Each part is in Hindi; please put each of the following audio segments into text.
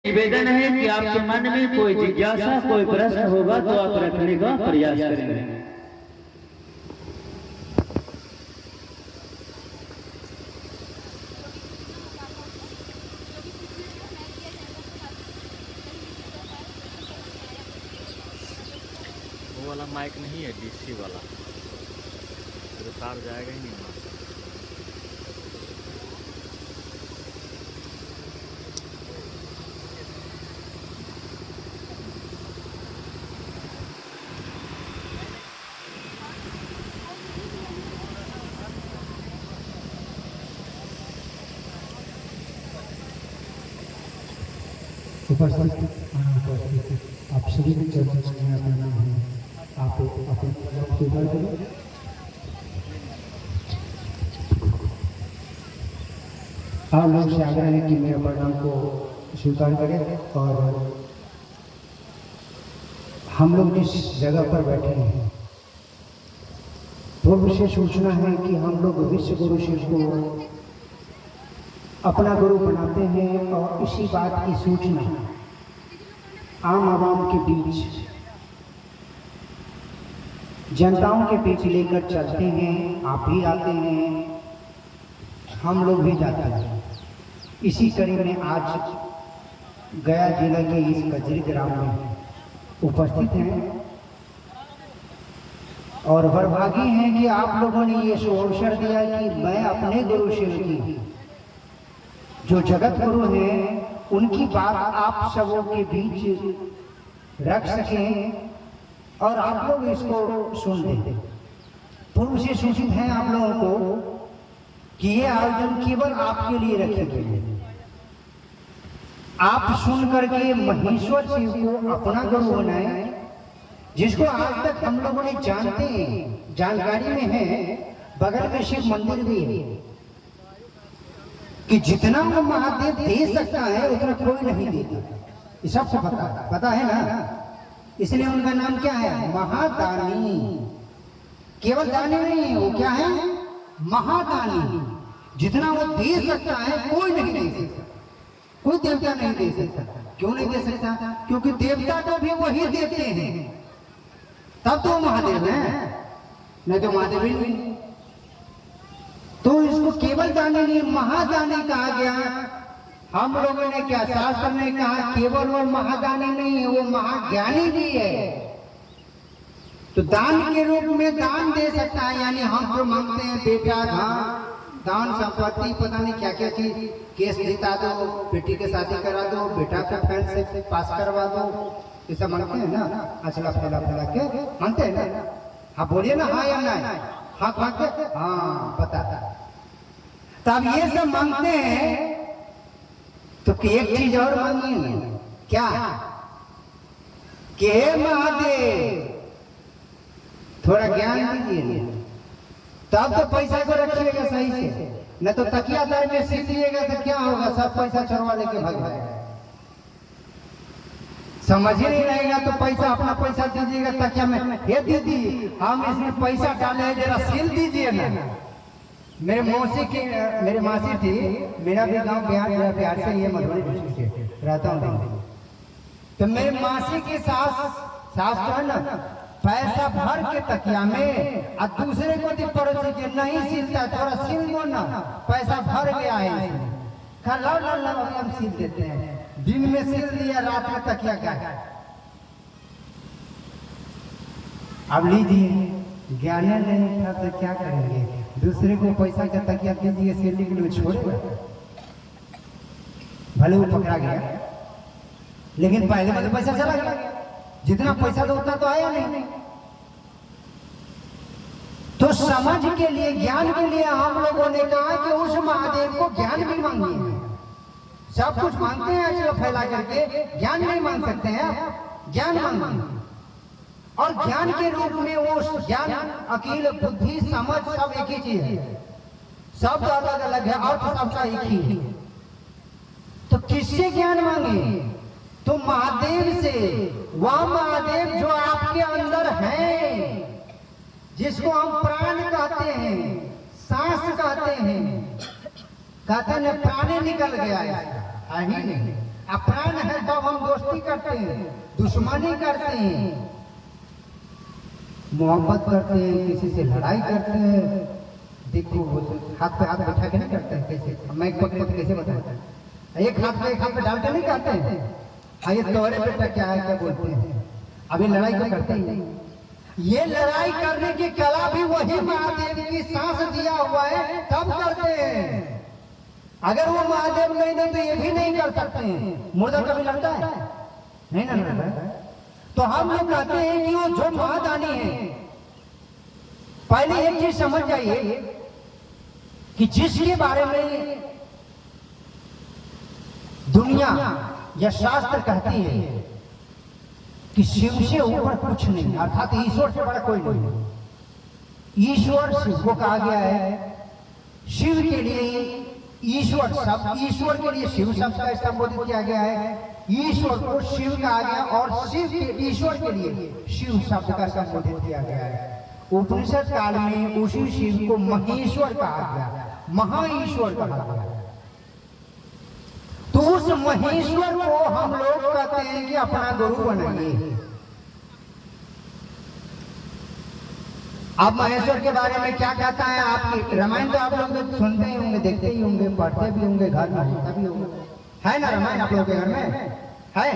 निवेदन है कि आपके मन में कोई जिज्ञासा कोई प्रश्न होगा तो आप रखने का प्रयास करेंगे। वो वाला माइक नहीं है, डीसी वाला, तो तार जाएगा ही नहीं वहाँ। उपस्थित आप सभी के चरणों में अपना नाम है, आप अपने स्वीकार करें। आप लोग से आग्रह है कि मेरे परिणाम को स्वीकार करें और हम लोग जिस जगह पर बैठे हैं पूर्व से सूचना है कि हम लोग विश्व गुरु शिव को अपना गुरु बनाते हैं और इसी बात की सूचना आम आवाम के बीच जनताओं के बीच लेकर चलते हैं। आप भी आते हैं, हम लोग भी जाते हैं। इसी कड़ी में आज गया जिला के इस कजरी ग्राम में उपस्थित हैं और वरभागी हैं कि आप लोगों ने ये अवसर दिया कि मैं अपने गुरु शिव की जो जगत गुरु हैं उनकी बात आप सबों के बीच रख सकें और आप लोग इसको सुन लें। पूर्व से सूचित है आप लोगों को कि ये आयोजन केवल आपके लिए रखे गए हैं। आप सुन करके महेश्वर शिव को अपना गुरु बनाए, जिसको आज तक हम लोगों ने जानते हैं, जानकारी में है। बगल में शिव मंदिर भी है कि जितना वो महादेव दे सकता है उतना कोई नहीं देता, ये सबको पता है ना। इसलिए उनका नाम क्या है? महादानी। केवल दानी नहीं है, वो क्या है? महादानी। जितना वो दे सकता है कोई नहीं दे सकता, कोई देवता नहीं दे सकता। क्यों नहीं दे सकता? क्योंकि देवता तो भी वही देते हैं, तब तो महादेव है, नहीं तो महादेव ही नहीं। तो इसको केवल दानी नहीं, महादानी कहा गया। हम लोगों ने क्या शास्त्र ने कहा, केवल वो महादानी नहीं है, वो महाज्ञानी भी है। तो दान के रूप में दान दे सकता है। यानी हम जो मांगते हैं बेटा दान संपत्ति पता नहीं क्या क्या चीज, केस जिता दो, बेटी के शादी करा दो, बेटा को फेल से पास करवा दो, ये सब मांगते हैं ना। अचला फैला फैला के मानते हैं ना। हाँ बोलिए ना, हाँ या नहीं? हाँ मांगते, हाँ पता। तब ये सब मांगते हैं तो एक चीज और मांगिए ना, क्या? कि हे महादेव थोड़ा ज्ञान दीजिए, तब तो पैसा को रखिएगा सही से, न तो तकिया दर में सील दिएगा तो क्या होगा, सब पैसा चोरवा लेके भाग जाएगा। समझ ही नहीं रहेगा तो पैसा अपना पैसा दीजिएगा तकिया में, हे दीदी हम इसमें पैसा डाले हैं जरा सील दीजिए ना। मेरे मासी थी, मेरा भी गांव बिहार से ही है, मधुबनी डिस्ट्रिक्ट से रहता हूँ। तो मेरे मासी की सास तो है ना, पैसा भर के तकिया में और दूसरे को दी पड़ोसी के नहीं सीलता, थोड़ा सील दो ना, पैसा भर गया है इसमें, ला हम सील देते हैं। दिन में सील दिया, रात में तकिया का। अब लीजिए, ज्ञान नहीं था तो क्या करेंगे? दूसरे को पैसा का तकिया दीजिए सीलने के लिए, छोड़ेगा? भले वो पकड़ा गया, लेकिन पहले में तो पैसा चला गया। जितना पैसा दो उतना तो आया नहीं। तो समझ के लिए, ज्ञान के लिए हम लोगों ने कहा कि उस महादेव को ज्ञान भी मांगिए। सब कुछ मांगते हैं अचल फैला करके, ज्ञान नहीं मांग सकते हैं, ज्ञान मांगिए। और ज्ञान के रूप में वो ज्ञान, अकील, बुद्धि, समझ सब एक ही चीज है, सब अलग अलग है, अर्थ सबका एक ही है। तो किससे ज्ञान मांगे? तो महादेव से। वह महादेव जो आपके अंदर है, जिसको हम प्राण कहते हैं, सांस कहते हैं, कहते हैं प्राण निकल गया है ही नहीं। अब प्राण है कब हम दोस्ती करते हैं, दुश्मनी करते हैं, मोहब्बत करते हैं, किसी से लड़ाई करते हैं। देखो वो हाथ पे हाथ बैठा के नहीं करते हैं, कैसे मैं पकड़े तो कैसे बताता है, एक हाथ पे डाल के नहीं करते हैं। हाँ ये तोरे बेटा क्या है, क्या बोलते हैं, अभी लड़ाई तो करते ही नहीं। ये लड़ाई करने की कला भी वही महादेव की सांस दिया हुआ है तब करते हैं। अगर वो महादेव नहीं दे तो ये भी नहीं कर सकते हैं। मुर्दा कभी लड़ता है नहीं ना लड़ता है। तो हम लोग कहते हैं कि वो जो महादानी है, पहले एक चीज समझ जाइए कि जिसके बारे में दुनिया या शास्त्र कहती है कि शिव से ऊपर कुछ नहीं, अर्थात ईश्वर से बड़ा कोई नहीं। ईश्वर शिव को कहा गया है, शिव के लिए ईश्वर शब्द, ईश्वर के लिए शिव शब्द का संबोधित किया गया है, ईश्वर को शिव कहा गया और शिव के ईश्वर के लिए शिव शब्द का संबोधित किया गया है। उपनिषद काल में उसी शिव को महेश्वर कहा गया, महाईश्वर कहा गया। तो उस महेश्वर को हम लोग कहते हैं कि अपना गुरु बनाइए। अब महेश्वर के बारे में क्या कहता है, आपकी रामायण तो आप लोग सुनते ही होंगे, देखते ही होंगे, पढ़ते भी होंगे, घर में होता भी होगा, है ना रामायण आप लोग के घर में है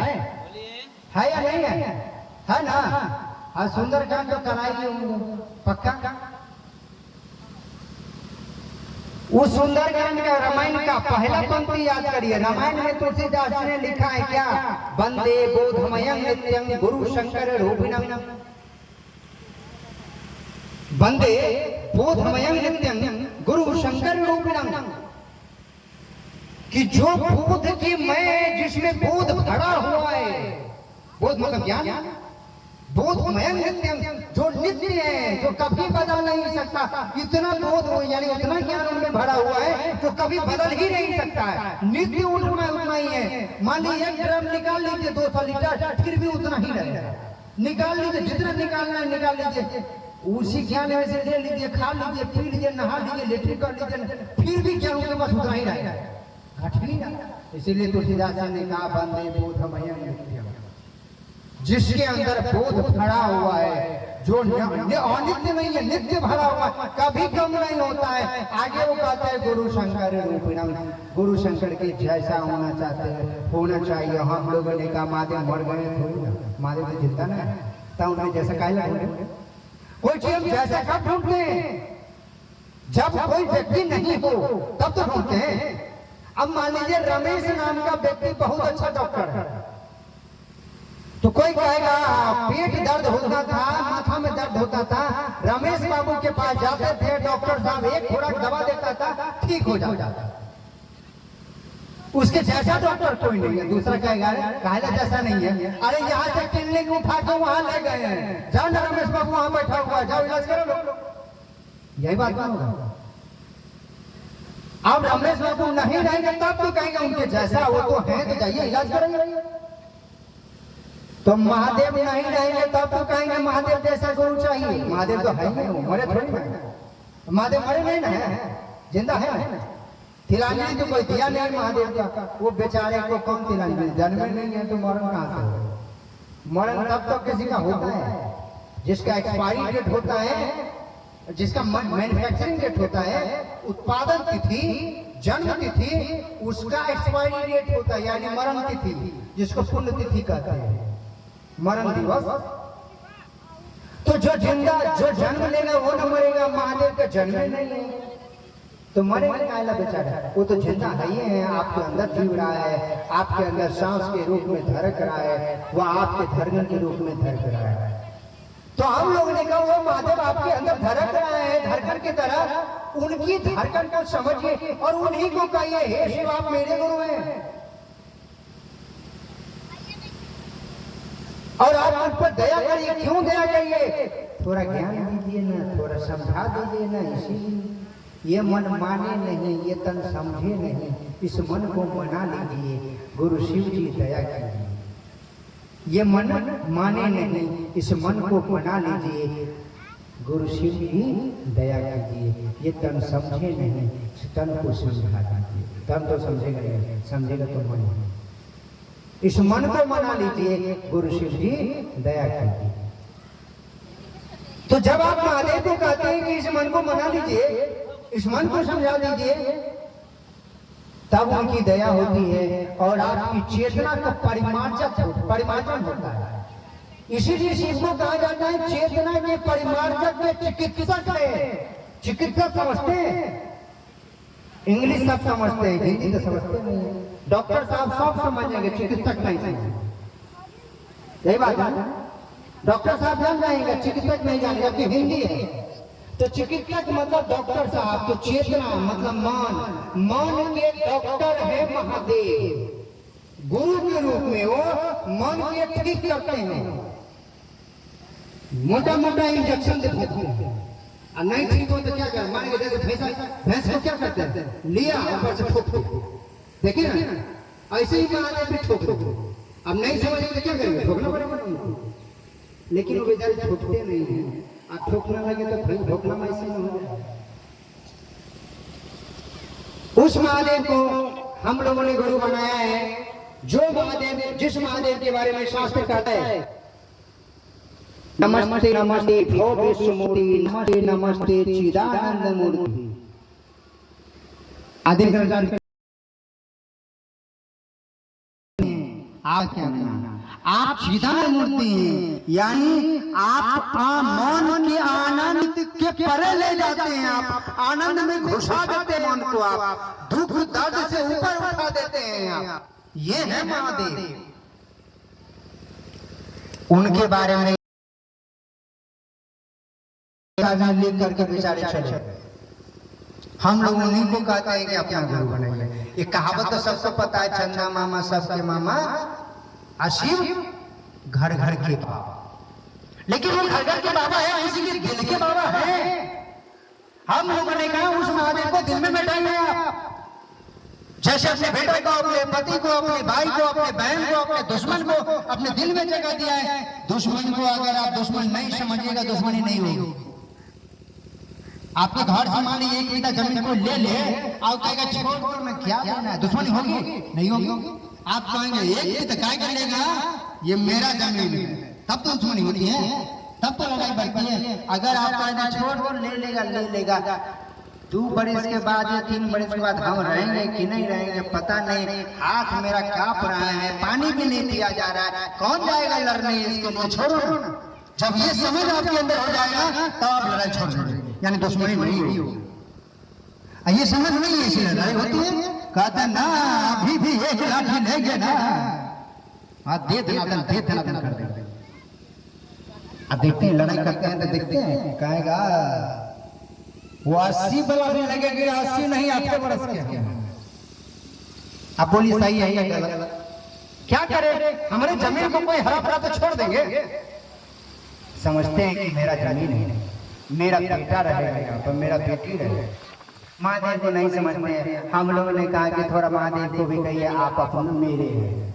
या नहीं है ना। और सुंदरकांड तो कराई होंगे पक्का। उस सुंदरकांड का रामायण का पहला पंक्ति याद करिए। रामायण में तुलसीदास ने लिखा है क्या, वंदे बोधमयं नित्यं गुरु शंकर रूपिणं, वंदे बोधमयं नित्यं गुरु शंकर रूपिणं, कि जो बोध की मैं, जिसमें बोध भरा हुआ है, बोध मतलब ज्ञान, बोधमयं नित्यं, जो नित्य है, जो कभी बदल नहीं सकता, इतना बोध हो यानी इतना ज्ञान उनमें भरा हुआ है जो कभी बदल ही नहीं सकता है। नित्य उतना ही है। मान लीजिए 1 ड्रम निकाल लीजिए 200 लीटर, फिर भी उतना ही रहेगा। निकाल लीजिए जितना निकालना है निकाल लीजिए, उसी ज्ञान में से ले लीजिए, खा लीजिए, पी लीजिए, नहा लीजिए, लेट्रिन कर लीजिए, फिर भी ज्ञान के पास उतना ही रहेगा, घट ही नहीं। इसीलिए तुलसीदास ने कहा वंदे बोधमयं नित्यं, जिसके अंदर बोध भरा हुआ है, जो अनित्य नहीं है, नित्य भरा हुआ है, कभी कम नहीं होता है। आगे वो कहता है गुरु शंकर रूपिणं, गुरु शंकर के जैसा होना चाहते हैं, होना चाहिए। हम लोगों ने कहा महादेव मर गए थोड़ी ना, महादेव तो जिंदा ना है, तो उन्हें जैसा काहे ढूंढे, कोई चीज जैसा कब ढूंढते हैं, जब कोई व्यक्ति नहीं हो तब तो ढूंढते हैं। अब मान लीजिए रमेश नाम का व्यक्ति बहुत अच्छा डॉक्टर है, तो कोई कहेगा पेट दर्द होता था, माथा में दर्द होता था, रमेश बाबू के पास जाते थे, डॉक्टर साहब एक खुराक दवा देता था, ठीक हो जाता था। उसके जैसा डॉक्टर कोई नहीं है। दूसरा कहेगा काहे जैसा नहीं है, अरे यहाँ से क्लिनिक उठा के वहां ले गए हैं, जाओ ना रमेश बाबू वहां बैठा हुआ है, जाओ इलाज करो लो। यही बात ना होगा। अब रमेश बाबू नहीं रहेंगे तब तो कहेंगे उनके जैसा वो तो है, तो जाइए इलाज करेंगे। तो महादेव नहीं रहेंगे तब तो कहेंगे महादेव जैसा गुरु चाहिए। महादेव तो है नहीं, मरे थोड़ी ना, महादेव मरे नहीं ना, जिंदा है ना। तिलांजलि तो कोई दिया नहीं महादेव का, वो बेचारे को कौन तिलांजलि, जन्मे नहीं है तो मरण कहाँ से हो। मरण तब तो किसी का होता है जिसका एक्सपायरी डेट होता है, जिसका मैन्युफैक्चरिंग डेट होता है, उत्पादन तिथि, जन्म तिथि, उसका एक्सपायरी डेट होता है, यानी मरण तिथि, जिसको पुण्य तिथि कहते हैं, मरण दिवस। तो जो जिंदा, जो जन्म लेगा वो न मरेगा, महादेव का जन्म नहीं है तो मरेगा काहे बेचारा, वो तो जिंदा है ही है, आपके अंदर जीव रहा है, आपके अंदर सांस के रूप में धड़क रहा है, वह आपके धड़कन के रूप में धड़क रहा है। तो हम लोग ने कहा वो महादेव आपके अंदर धड़क रहा है धड़कन की तरह, उनकी धड़कन को समझिए और उन्हीं को कहिए हे शिव आप मेरे गुरु हैं, और आप उन पर दया करिए। क्यों दया करिए, थोड़ा ज्ञान दीजिए ना, थोड़ा समझा दीजिए ना। इसीलिए ये मन माने नहीं, ये तन समझे नहीं, इस मन को मना लीजिए, गुरु शिव जी दया कीजिए। ये मन माने नहीं, इस मन को मना लीजिए, गुरु शिव जी दया कीजिए। ये तन समझे नहीं, इस तन को समझा दीजिए। तन तो समझेगा नहीं, समझेगा तो मन। इस मन को मना लीजिए, गुरु शिव जी दया कीजिए। तो जब आप महादेव को कहते हैं कि इस मन को मना लीजिए, इस मन को समझा दीजिए, तब उनकी दया होती है और आपकी चेतना का परिमार्जन होता है। इसीलिए शिव को कहा जाता है चेतना के परिमार्जक के चिकित्सक है। चिकित्सक समझते हैं, इंग्लिश सब समझते हैं, हिंदी तो समझते नहीं। डॉक्टर साहब सब समझेंगे, चिकित्सक नहीं समझेंगे। यही बात है ना? डॉक्टर साहब जान जाएंगे, चिकित्सक नहीं जानेंगे, क्योंकि हिंदी है। तो चिकित्सक मतलब डॉक्टर साहब, तो चेतना मतलब मन के डॉक्टर है महादेव। गुरु के रूप में वो मन के ठीक करते हैं। मोटा मोटा इंजेक्शन देते हैं और नहीं ठीक हो तो क्या कर मानेंगे? जैसे भैंस को क्या करते हैं, लिया ऊपर से ठोक दो, देखिए ना, ऐसे ही महादेव भी ठोक दो। अब नहीं समझेंगे तो क्या करेंगे? ठोकना पड़ेगा। लेकिन वो बेचारे ठोकते नहीं है, आप ठोकना लगे तो फिर ठोकना में ऐसे नहीं हो जाए। उस महादेव को हम लोगों ने गुरु बनाया है, जो महादेव, जिस महादेव के बारे में शास्त्र कहता है नमस्ते नमस्ते भो विष्णुमूर्ति, नमस्ते नमस्ते चिदानंद मूर्ति। आदि आप क्या कहना, आप चिदानंद मूर्ति हैं, यानी आप मन के आनंद के परे ले जाते हैं। आप आनंद में घुसा देते हैं मन को, आप दुख दर्द से ऊपर उठा देते हैं आप। ये है महादेव। उनके बारे में लिख करके बेचारे चले। हम लोग उन्हीं को कहते हैं कि अपना गुरु बनाइए। ये कहावत तो सबको पता है, चंदा मामा सबके मामा, शिव घर घर के बाबा। लेकिन वो घर घर के बाबा है, किसी के दिल के बाबा है। हम लोगों ने कहा उस महादेव को दिल में बैठाइए आप। जैसे अपने बेटे को, अपने पति को, अपने भाई को, अपने बहन को, अपने दुश्मन को अपने दिल में जगह दिया है। दुश्मन को अगर आप दुश्मन नहीं समझिएगा, दुश्मनी नहीं होगी। आपके घर से मान लीजिए 1 बीघा जमीन को ले ले और कहेगा छोड़ दो, मैं क्या लेना है, दुश्मनी होगी? नहीं होगी। आप कहेंगे 1 बीघा काय कर लेगा, ये मेरा जमीन है, तब तो दुश्मनी होती है, तब तो लड़ाई बढ़ती है। अगर आप कहेंगे छोड़ दो, ले लेगा 2 बरस के बाद या 3 बरस के बाद हम रहेंगे कि नहीं रहेंगे पता नहीं। हाथ मेरा कांप रहा है, पानी भी नहीं पिया जा रहा है, कौन जाएगा लड़ने इसके लिए? छोड़ो ना। जब ये समझ आपके अंदर हो जाएगा तब आप लड़ाई छोड़ देंगे, यानी दुश्मनी नहीं होगी। ये समझ नहीं है, इसलिए लड़ाई होती है। कहते ना अभी भी एक लाठी लेंगे ना, दे दनादन कर देंगे। अब देखते हैं लड़ाई करते हैं तो देखते हैं, कहेगा वो 80 वाला भी लगेगा, 80 नहीं 8 बरस के। अब बोलिए सही है या गलत? क्या करें? हमारे जमीन को कोई हरा भरा तो छोड़ देंगे। समझते हैं कि मेरा जमीन है, मेरा बेटा रहेगा यहाँ पर, मेरा बेटी रहेगा। महादेव को नहीं समझते हैं। हम लोगों ने कहा कि थोड़ा महादेव को भी कहिए आप अपना मेरे हैं,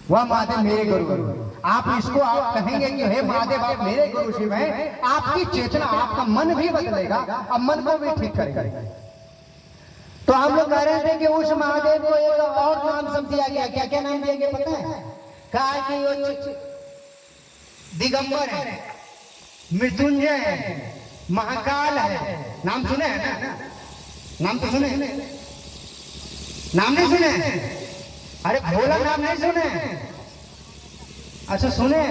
वह महादेव मेरे गुरु। आप इसको आप कहेंगे कि हे महादेव आप मेरे गुरु शिव हैं, आपकी चेतना, आपका मन भी बदलेगा, अब मन को भी ठीक करेगा। तो हम लोग कह रहे थे कि उस महादेव को एक और नाम सब दिया गया। क्या क्या नाम दिया गया पता है? कहा कि वो दिगंबर है, मृत्युंजय है, महाकाल है। नाम सुने हैं ना? नाम तो सुने, नाम नहीं सुने? अरे भोला नाम नहीं सुने? अच्छा सुने,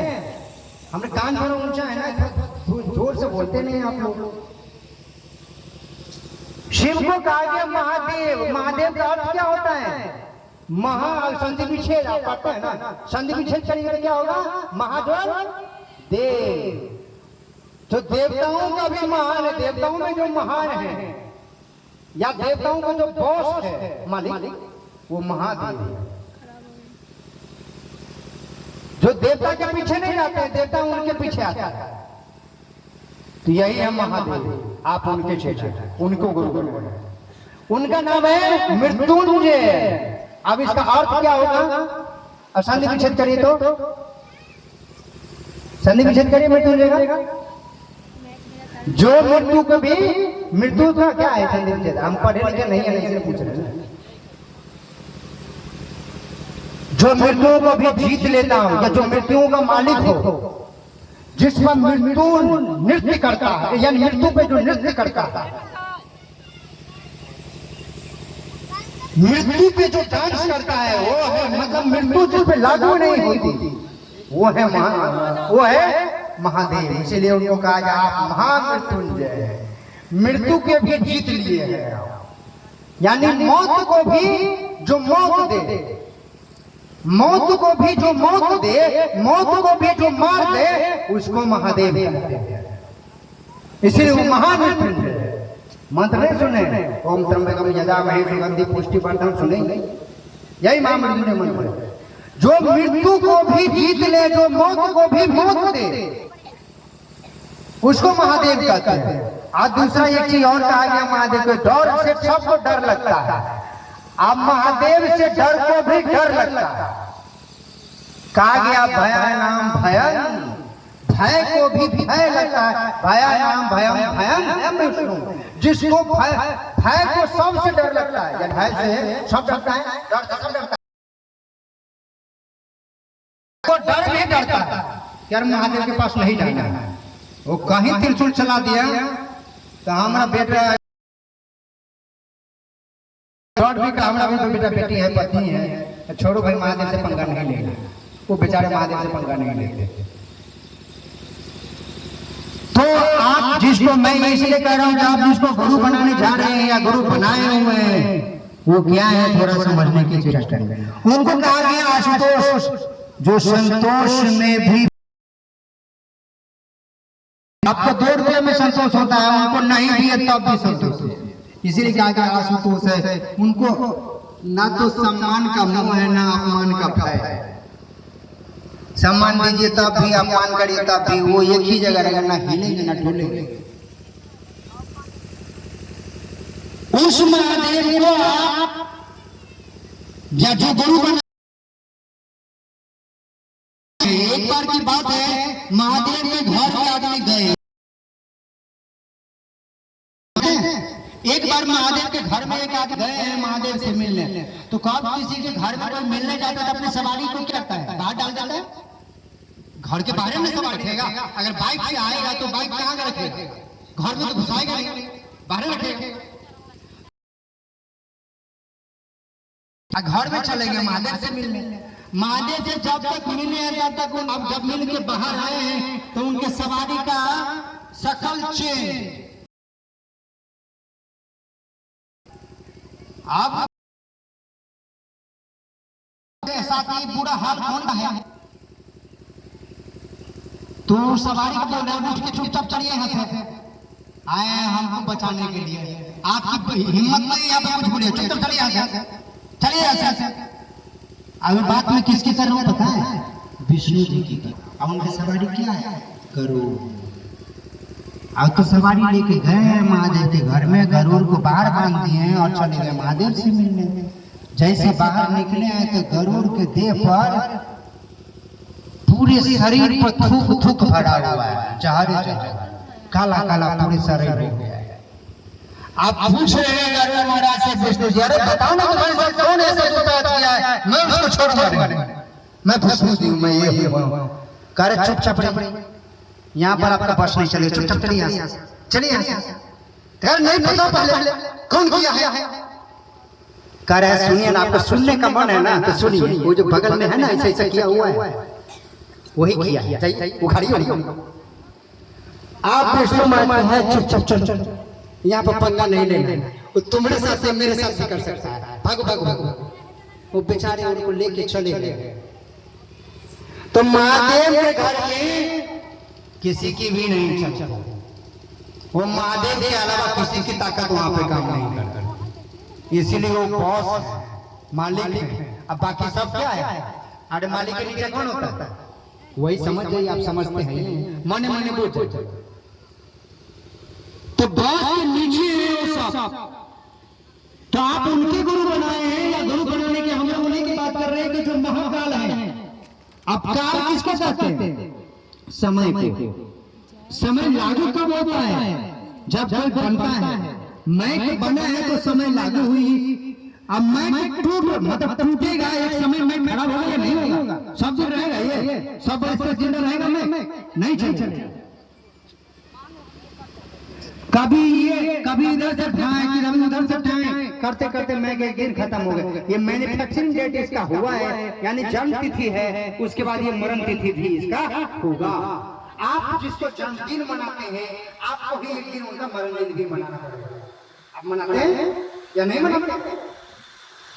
हमने कान थोड़ा ऊंचा है ना, जोर से बोलते नहीं आप लोग। शिव को कहा गया महादेव। महादेव का अर्थ क्या होता है? महा संधि विच्छेद, आप पढ़ते हैं ना, संधि विच्छेद करेंगे क्या होगा? महादेव देव। तो देवताओं का भी महान है, देवताओं में जो महान है या देवताओं का जो बॉस है, मालिक, वो महादेव है। जो देवता के पीछे नहीं जाते, देवता उनके पीछे आता है। तो यही है महादेव। आप उनके चेले, उनको गुरु बनाए। उनका नाम है मृत्युंजय। अब इसका अर्थ क्या होगा? संधि विच्छेद करिए तो, संधि विच्छेद करिए मृत्युंजय का। जो मृत्यु को भी, मृत्यु का क्या है संधि विच्छेद? हम पढ़े लिखे नहीं है, इसलिए पूछ रहे हैं। जो मृत्युओं को भी जीत लेता हो, या जो मृत्युओं का मालिक हो, जिस पर मृत्यु नृत्य करता है, या मृत्यु पे जो नृत्य करता है, मृत्यु पे जो डांस करता है, वो है मतलब मृत्यु जिस पे लागू नहीं होती, वो है महादेव। इसीलिए उनको कहा जाए आप महामृत्युंजय, मृत्यु के भी जीत लिए हैं। यानी मौत को भी जो मौत दे, मौत को भी जो मौत दे, मौत को भी जो मार दे, उसको महादेव कहते हैं। इसलिए वो महामृत्युंजय। मंत्र नहीं सुने, ओम त्र्यंबकम यजामहे सुगंधि पुष्टिवर्धनम, सुने? यही महामृत्युंजय मंत्र है। जो मृत्यु को भी जीत ले, जो मौत को भी मौत दे, उसको महादेव कहते हैं। आज दूसरा एक चीज और कहा गया महादेव को, डर से सबको डर लगता है, अब महादेव से डर को भी डर लगता है। कहा गया भयानाम भयन, भय को भी भय लगता है, भयानाम भयम भयन विष्णु। जिसको भय को सबसे डर लगता है, या भय से सब डरता है, डर से सब डरता है, तो डर भी डरता है यार महादेव के पास नहीं जाना है। वो कहीं त्रिशूल चला दिया तो हमारा बेटा भी का, हमारा भी तो बेटा बेटी है, पत्नी है, छोड़ो भाई महादेव से पंगा नहीं लेना, वो बेचारे महादेव से पंगा नहीं लेते। तो आप जिसको, मैं इसलिए कह रहा हूं कि आप जिसको गुरु बनाने जा रहे हैं या गुरु बनाए हुए हैं, वो क्या है थोड़ा समझने की चेष्टा करें। उनको कहा गया आशुतोष, जो संतोष में भी आपको 2 रुपये में संतोष होता है, उनको नहीं दिए तब भी संतोष है। इसीलिए कहा गया आशुतोष है। उनको ना तो सम्मान का मोह है, ना अपमान का भय है। सम्मान दीजिए तब भी, अपमान करिए तब भी, वो एक ही जगह रहेगा, ना हिलेंगे ना डोलेंगे। उस महादेव को आप या जो गुरु बना, एक बार की बात है, महादेव के घर में आदमी गए, एक बार महादेव के घर में एक आदमी गए हैं महादेव से मिलने। तो कब किसी के घर में कोई मिलने जाता है तो अपने सवारी को क्या करता है, बाहर डाल देता है। घर के बाहर में सवार रखेगा, अगर बाइक से आएगा तो बाइक कहाँ रखेगा, घर में तो घुसाएगा नहीं, बाहर रखेगा। घर में चलेंगे महादेव से मिलने, महादेव से जब तक मिले हैं तब तक, अब जब मिल के बाहर आए हैं तो उनके सवारी का सकल चेन, अब साथी बुरा हाल कौन है, तो सवारी को बोल रहे उठ के चुपचाप चलिए, यहाँ से आए हैं हमको बचाने के लिए, आपकी हिम्मत नहीं यहाँ पे कुछ बोलिए, चुपचाप चलिए यहाँ से, चलिए यहाँ से। अगर बात में किसकी कर रहा हूँ पता है, विष्णु जी की। अब उनकी सवारी क्या है, गरुड़। अब तो सवारी लेके गए महादेव के घर में, गरुड़ को बाहर बांध दिए और चले गए महादेव से मिलने। जैसे बाहर निकले हैं तो गरुड़ के देह पर पूरे शरीर पर थूक थूक भरा हुआ है, जहरे काला काला पूरे शरीर हो गया है। आप पूछ रहे हैं गरुड़ महाराज से विष्णु जी, अरे बताओ ना तुम्हारे साथ कौन ऐसा दुष्ट किया है, मैं उसको छोड़ूंगा, मैं विष्णु जी हूं, मैं ये हूं। करे चुपचाप यहाँ पर आपका बस नहीं चले, चुपचाप चलिए यहाँ से, चलिए यहाँ से। नहीं पता पहले कौन किया है, कह रहे सुनिए ना, आपको सुनने का मन है ना तो सुनिए। वो जो बगल में है ना ऐसा ऐसा किया हुआ है, वही किया है, उखाड़िए। आप विष्णु मानते हैं, चुपचाप चलो, यहाँ पर पंगा नहीं लेना, वो तुम्हारे साथ मेरे साथ भी कर सकता है, भागो भागो भागो। वो बेचारे उनको लेके चले गए। तो महादेव के घर में किसी की भी नहीं चलता, वो महादेव के अलावा किसी की ताकत वहां पे काम नहीं करता। इसीलिए वो बॉस मालिक है, अब बाकी सब क्या है, अरे मालिक के नीचे कौन होता है, वही समझ जाइए, आप समझते हैं, मने मने बोल। तो बॉस के नीचे है वो सब, तो आप उनके गुरु बनाए हैं या गुरु बनाने के, हम लोग उन्हीं की बात कर रहे हैं कि जो महाकाल है। अब काल किसको कहते हैं, समय को। समय लागू कब होता है, जब कोई बनता है। मैं बना है तो समय लागू हुई, अब मैं टूट मतलब टूटेगा एक समय में खराब होगा या नहीं होगा? सब दिन रहेगा ये सब बरस जिंदा रहेगा मैं नहीं चलेगा। कभी ये कभी इधर से उठाएं कभी उधर से उठाएं करते करते मैं एक दिन खत्म हो गया। ये मैन्युफैक्चरिंग डेट इसका हुआ है यानी जन्म तिथि है, उसके बाद ये मरण तिथि भी इसका होगा। आप जिसको जन्मदिन मनाते हैं आपको भी एक दिन उनका मरण दिन भी मनाना पड़ेगा। आप मनाते हैं या नहीं मनाते?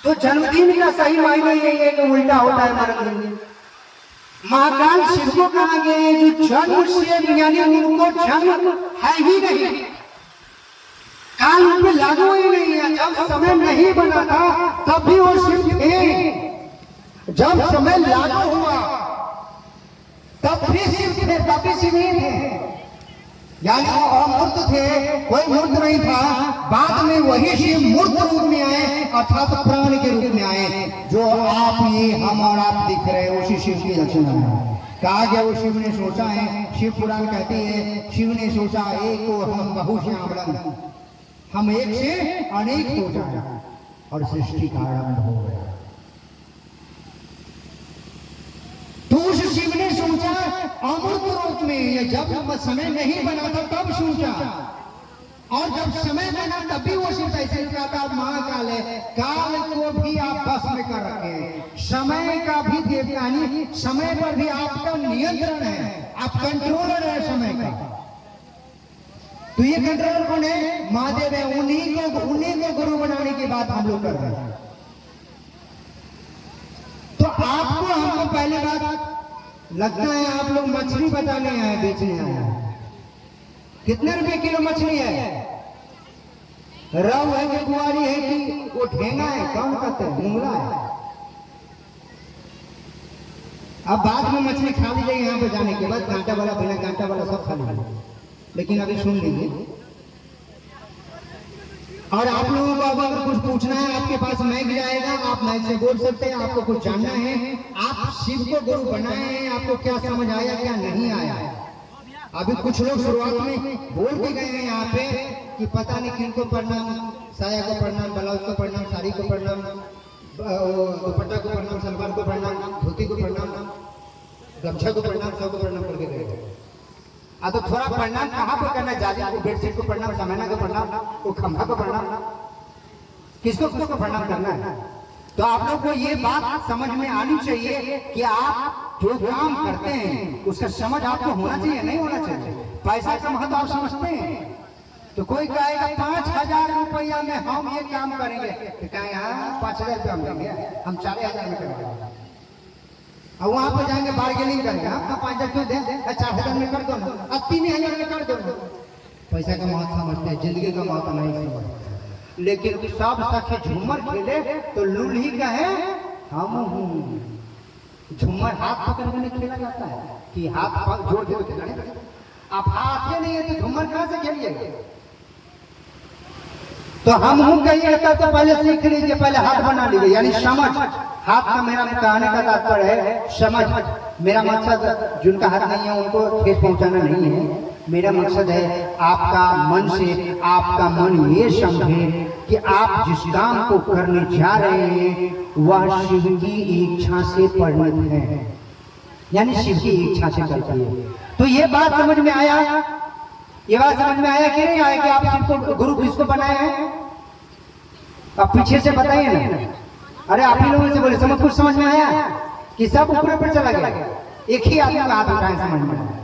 तो जन्मदिन का सही मायने यही है कि उल्टा होता है मरण दिन। महाकाल शिव को कहा गया है जो जन्म से यानी उनको जन्म है ही नहीं, काल उन पे लागू ही नहीं है। जब समय नहीं बना था तब भी वो शिव थे, जब समय लागू हुआ तब भी शिव थे, तब भी शिव ही थे। यानी वो अमूर्त थे, कोई मूर्त नहीं था। बाद में वही शिव मूर्त रूप में आए अर्थात प्राण के रूप में आए। जो आप ये हम और आप दिख रहे हैं उसी शिव की रचना है। कहा गया वो शिव ने सोचा है, शिव पुराण कहती है शिव ने सोचा एक को हम बहु श्यामलन, हम एक से अनेक हो जाए और सृष्टि का आरंभ हो गया। तो उस शिव ने सोचा अमृत रूप में, ये जब समय नहीं बना था तब सोचा, और जब समय बना तब भी वो शिव ऐसे कहता महाकाल है, काल को भी आप बस में कर रखे, समय का भी देवता नहीं, समय पर भी आपका नियंत्रण है, आप कंट्रोलर है समय का। तो ये कंट्रोलर कौन है? महादेव है। उन्हीं को गुरु बनाने की बात हम लोग कर रहे हैं। तो आपको हमको पहले बात लगता है आप लोग मछली बताने आए, बेचने आए। कितने रुपए किलो मछली है? रव है कि कुआरी है कि वो ठेंगा है? कौन कहते हैं? मुंगला है। अब बाद में मछली खा ली जाएगी यहाँ पे जाने के बाद, कांटा वाला बिना कांटा वाला सब खा लीजिए, लेकिन अभी सुन लीजिए। और आप लोगों को अगर कुछ पूछना है आपके पास माइक जाएगा, आप माइक से बोल सकते हैं। आपको कुछ जानना है, आप शिव को गुरु बनाए हैं, आपको क्या समझ आया क्या नहीं आया? अभी कुछ लोग शुरुआत में बोल के गए हैं यहाँ पे कि पता नहीं किनको प्रणाम, साया को प्रणाम, ब्लाउज को प्रणाम, साड़ी को प्रणाम, दुपट्टा को प्रणाम, सलवार को प्रणाम, धोती को प्रणाम, गमछा को प्रणाम, सबको प्रणाम करके गए। तो थोड़ा प्रणाम कहाँ पर करना? जाली को, बेडशीट को प्रणाम, समैना को प्रणाम, वो खंभा को प्रणाम, किसको किसको प्रणाम करना है? तो आप लोग को ये बात समझ में आनी चाहिए कि आप जो काम करते हैं उसका समझ आपको होना चाहिए, नहीं होना चाहिए। पैसा का महत्व आप समझते हैं? तो कोई कहेगा 5,000 रुपया में हम ये काम करेंगे, तो कहेंगे हाँ 5,000 रुपया हम देंगे, हम 4,000 में करेंगे। अब वहां पर जाएंगे बार्गेनिंग करेंगे, आपका 5,000 क्यों दें, 4,000 में कर दो, अब 3,000 में कर दो। पैसा का महत्व समझते हैं, जिंदगी का महत्व नहीं समझते। लेकिन सब सखी झूमर खेले तो लूल ही कहे हम हूँ। झूमर हाथ पकड़ के नहीं खेला जाता है कि हाथ जोड़ जोड़ खेला नहीं। आप हाथ नहीं है तो झूमर कहां से खेलिएगा? तो हम हूँ कहिएगा तो पहले सीख लीजिए, पहले हाथ बना लीजिए, यानी समझ। हाथ का मेरा कहने का तात्पर्य है समझ। मेरा मकसद जिनका हाथ नहीं है उनको ठेस पहुंचाना नहीं है। मेरा मकसद है आपका मन से आपका मन ये समझे कि आप जिस काम को करने जा रहे हैं वह शिव की इच्छा से परिणत है, यानी शिव की इच्छा से करती है। तो ये बात समझ में आया? ये बात समझ में आया कि नहीं आया कि आप शिव को गुरु किसको बनाए हैं? अब पीछे से बताइए ना। अरे आप ही लोगों से बोले समझ, कुछ समझ में आया कि सब ऊपर पर चला गया? एक ही आदमी का हाथ उठाए समझ में आया।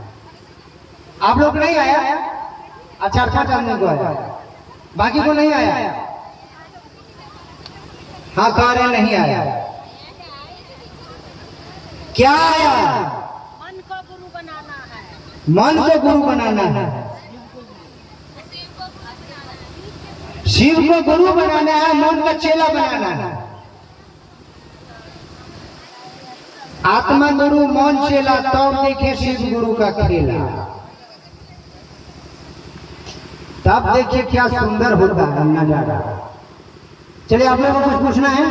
आप लोग नहीं आया? अच्छा 4-5 आदमी को आया, बाकी को नहीं आया? हाँ कह रहे नहीं आया। क्या आया? मन को गुरु बनाना है। मन को गुरु बनाना है, शिव को गुरु बनाना है, मन का चेला बनाना है। आत्मा गुरु मन चेला, तब देखिए शिव गुरु का खेला। तब देखिए क्या सुंदर होता है नजारा। चलिए आप लोगों को कुछ पूछना है?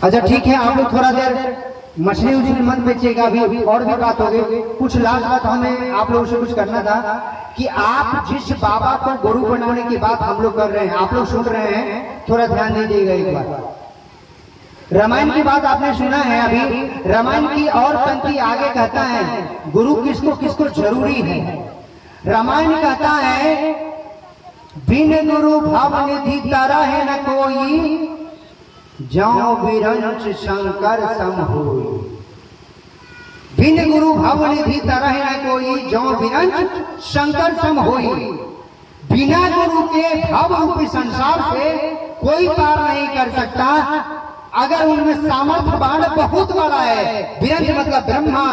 अच्छा ठीक है, आप लोग थोड़ा देर मछली उछली मत बेचिएगा। अभी और भी बात हो गई। कुछ लास्ट बात हमें आप लोगों से कुछ करना था कि आप जिस बाबा को गुरु बनाने की बात हम लोग कर रहे हैं, आप लोग सुन रहे हैं, थोड़ा ध्यान दीजिएगा एक बार। रामायण की बात आपने सुना है। अभी रामायण की और पंक्ति आगे कहता है गुरु किसको किसको जरूरी है। रामायण कहता है बिन गुरु भाव निधि तारा है न कोई, जाओ विरंच शंकर सम होई। बिन गुरु भाव निधि तारा है न कोई, जाओ विरंच शंकर सम होई। बिना गुरु के भाव रूपी संसार से कोई पार नहीं कर सकता। अगर उनमें सामर्थ्य बाण बहुत बड़ा है, विरंच मतलब ब्रह्मा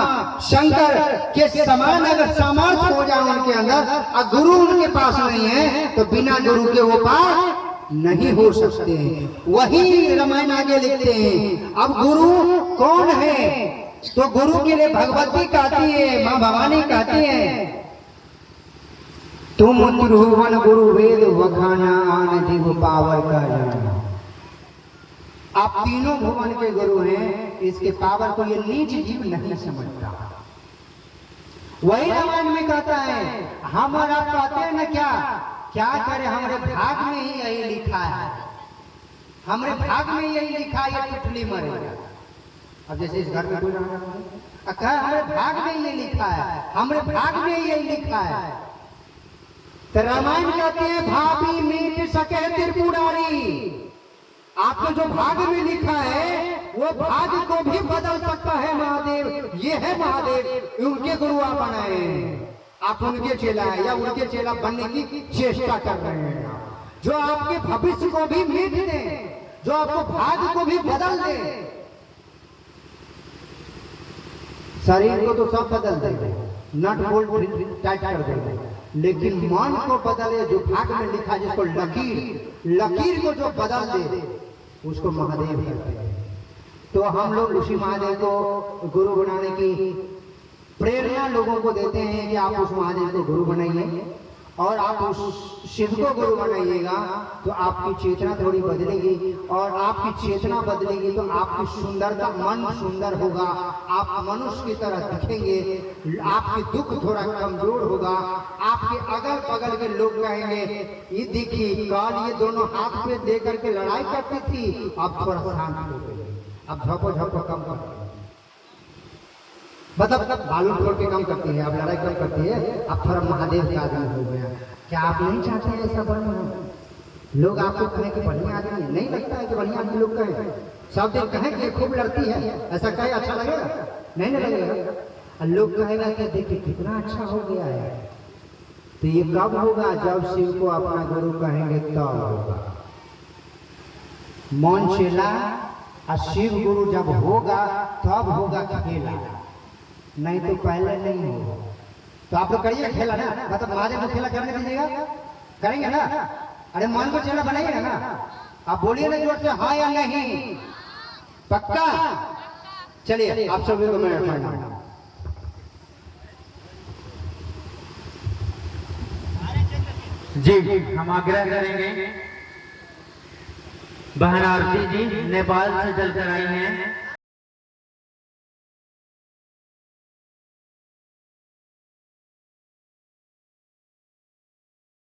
शंकर के समान अगर सामर्थ्य हो जाए उनके अंदर, और गुरु उनके पास नहीं है, तो बिना गुरु के वो पार नहीं हो सकते। वही रामायण आगे लिखते हैं। अब गुरु कौन है? तो गुरु के लिए भगवती कहती है, माँ भवानी कहती है तुम त्रिभुवन गुरु वेद वखाना आन जीव पावर का जाना। आप तीनों भुवन के गुरु हैं, इसके पावर को ये नीच जीव नहीं समझता। वही रामायण में कहता है हम और आप कहते हैं ना क्या क्या करें, हमारे भाग में ही यही लिखा है, हमारे भाग में यही लिखा है ये टुटली मरेगा। अब जैसे इस घर में कोई हमारे भाग में ये लिखा है, हमारे भाग में यही लिखा है। तो रामायण कहते हैं भाभी मीट सके त्रिपुरारी। आपको जो भाग में लिखा है वो भाग को भी बदल सकता है महादेव। ये है महादेव, उनके गुरु आप बनाए, आप उनके चेला है या उनके चेला बनने की चेष्टा कर रहे हैं, जो आपके भविष्य को भी मीट दे, जो आपको भाग को भी बदल दे। शरीर को तो सब बदल दे, नट बोल्ट टाइट कर दे, लेकिन मन को बदले, जो भाग में लिखा जिसको लकीर को जो बदल दे उसको महादेव कहते हैं। तो हम लोग उसी महादेव को गुरु बनाने की प्रेरणा लोगों को देते हैं कि आप उस महादेव को गुरु बनाइए और आप उस शिव को गुरु बनाइएगा, तो आपकी चेतना थोड़ी बदलेगी, और आपकी चेतना बदलेगी तो आपकी सुंदरता, मन सुंदर होगा, आप मनुष्य की तरह दिखेंगे, आपके दुख थोड़ा कमजोर होगा। आपके अगल बगल के लोग कहेंगे ये देखिए कल ये दोनों हाथ पे दे करके लड़ाई करती थी, अब थोड़ा शांत हो गई, अब झपो झपो कम करती है, मतलब बालू छोड़ के कम करती है, अब लड़ाई कम करती है, अब थोड़ा महादेव का आदमी हो गया। क्या आप नहीं चाहते हैं ऐसा बने? लोग आपको कहें कि बढ़िया आदमी, नहीं लगता है कि बढ़िया आदमी लोग कहें, सब दिन कहें कि खूब लड़ती है, ऐसा कहे अच्छा लगेगा? नहीं ना लगेगा। लोग कहेगा कि देखिए कितना अच्छा हो गया है। तो ये कब होगा? जब शिव को अपना गुरु कहेंगे तब होगा। मौन चेला और शिव गुरु जब होगा तब होगा खेला, नहीं तो पहले नहीं होगा। तो आप लोग करिए खेला ना, मतलब महादेव को खेला करने दीजिएगा, करेंगे ना? अरे मन को चेला बनाइएगा ना, आप बोलिए ना जोर से हाँ या नहीं, पक्का? चलिए आप सभी को मैं प्रणाम। जी हम आग्रह करेंगे बहन आरती जी नेपाल से जल कर आई हैं,